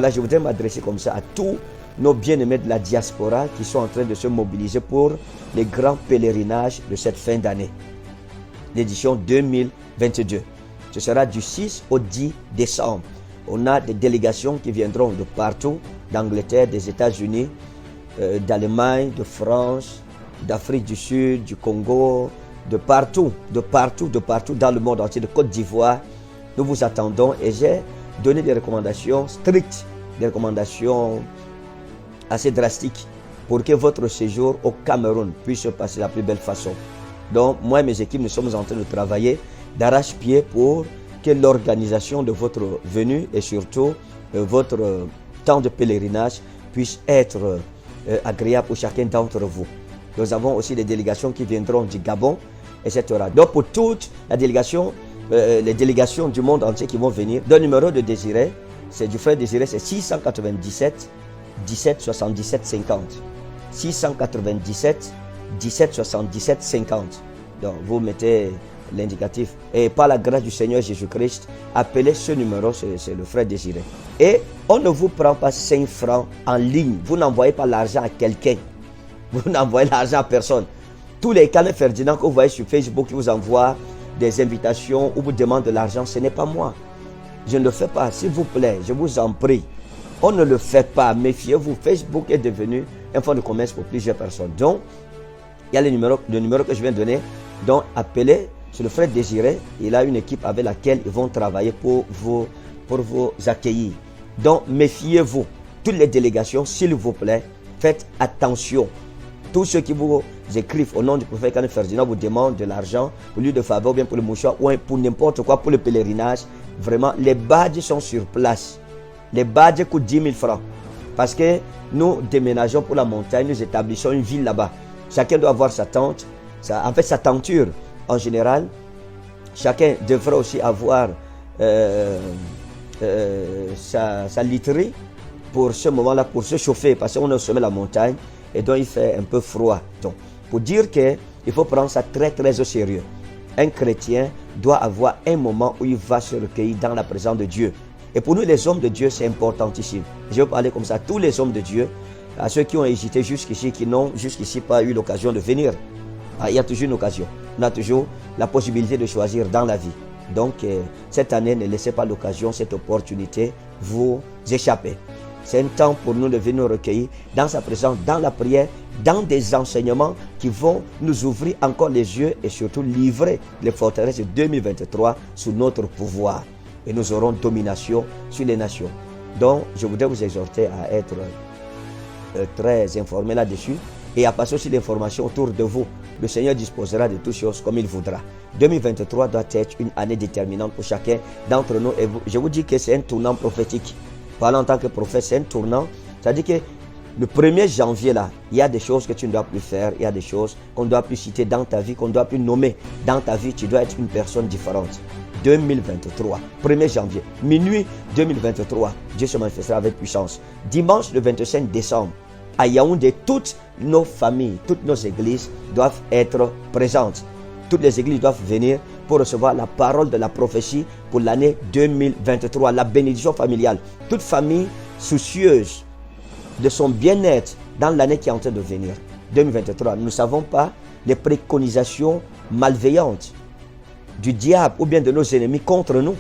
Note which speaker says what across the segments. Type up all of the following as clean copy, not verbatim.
Speaker 1: Voilà, je voudrais m'adresser comme ça à tous nos bien-aimés de la diaspora qui sont en train de se mobiliser pour les grands pèlerinages de cette fin d'année. L'édition 2022. Ce sera du 6 au 10 décembre. On a des délégations qui viendront de partout, d'Angleterre, des États-Unis, d'Allemagne, de France, d'Afrique du Sud, du Congo, de partout dans le monde entier, de Côte d'Ivoire. Nous vous attendons et j'ai donné des recommandations strictes, des recommandations assez drastiques pour que votre séjour au Cameroun puisse se passer de la plus belle façon. Donc, moi et mes équipes, nous sommes en train de travailler d'arrache-pied pour que l'organisation de votre venue et surtout votre temps de pèlerinage puisse être agréable pour chacun d'entre vous. Nous avons aussi des délégations qui viendront du Gabon, etc. Donc, pour toute la délégation, les délégations du monde entier qui vont venir, le numéro de Désiré, c'est du frère Désiré, c'est 697 17 77 50. 697 17 77 50. Donc, vous mettez l'indicatif. Et par la grâce du Seigneur Jésus-Christ, appelez ce numéro, c'est le frère Désiré. Et on ne vous prend pas 5 francs en ligne. Vous n'envoyez pas l'argent à quelqu'un. Vous n'envoyez l'argent à personne. Tous les canaux Ferdinand que vous voyez sur Facebook qui vous envoient des invitations ou vous demandent de l'argent, ce n'est pas moi. Je ne le fais pas. S'il vous plaît, je vous en prie. On ne le fait pas. Méfiez-vous. Facebook est devenu un fonds de commerce pour plusieurs personnes. Donc, il y a le numéro que je viens de donner. Donc, appelez. C'est le frère Désiré. Il a une équipe avec laquelle ils vont travailler pour vous accueillir. Donc, méfiez-vous. Toutes les délégations, s'il vous plaît, faites attention. Tous ceux qui vous écrivent au nom du prophète Kane Ferdinand vous demandent de l'argent pour lui de faveur, ou bien pour le mouchoir, ou pour n'importe quoi, pour le pèlerinage. Vraiment, les badges sont sur place. Les badges coûtent 10 000 francs. Parce que nous déménageons pour la montagne, nous établissons une ville là-bas. Chacun doit avoir sa tente, en fait sa tenture. En général, chacun devrait aussi avoir sa literie pour ce moment-là, pour se chauffer, parce qu'on est au sommet de la montagne et donc il fait un peu froid. Donc, pour dire qu'il faut prendre ça très très au sérieux. Un chrétien doit avoir un moment où il va se recueillir dans la présence de Dieu. Et pour nous, les hommes de Dieu, c'est importantissime. Je vais parler comme ça à tous les hommes de Dieu, à ceux qui ont hésité jusqu'ici, qui n'ont jusqu'ici pas eu l'occasion de venir. Il y a toujours une occasion. On a toujours la possibilité de choisir dans la vie. Donc, cette année, ne laissez pas l'occasion, cette opportunité vous échapper. C'est un temps pour nous de venir nous recueillir dans sa présence, dans la prière, dans des enseignements qui vont nous ouvrir encore les yeux et surtout livrer les forteresses de 2023 sous notre pouvoir. Et nous aurons domination sur les nations. Donc, je voudrais vous exhorter à être très informés là-dessus et à passer aussi l'information autour de vous. Le Seigneur disposera de toutes choses comme il voudra. 2023 doit être une année déterminante pour chacun d'entre nous. Et je vous dis que c'est un tournant prophétique. Parlant en tant que prophète, c'est un tournant. C'est-à-dire que le 1er janvier, là, il y a des choses que tu ne dois plus faire. Il y a des choses qu'on ne doit plus citer dans ta vie, qu'on ne doit plus nommer dans ta vie. Tu dois être une personne différente. 2023, 1er janvier, minuit 2023, Dieu se manifestera avec puissance. Dimanche le 25 décembre, à Yaoundé, toutes nos familles, toutes nos églises doivent être présentes. Toutes les églises doivent venir pour recevoir la parole de la prophétie pour l'année 2023, la bénédiction familiale. Toute famille soucieuse de son bien-être dans l'année qui est en train de venir, 2023. Nous ne savons pas les préconisations malveillantes du diable ou bien de nos ennemis contre nous.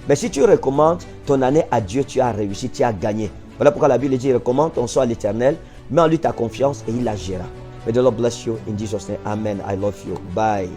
Speaker 1: Mais si tu recommandes ton année à Dieu, tu as réussi, tu as gagné. Voilà pourquoi la Bible dit, recommande ton sort à l'Éternel, mets en lui ta confiance et il agira. May the Lord bless you in Jesus' name. Amen. I love you. Bye.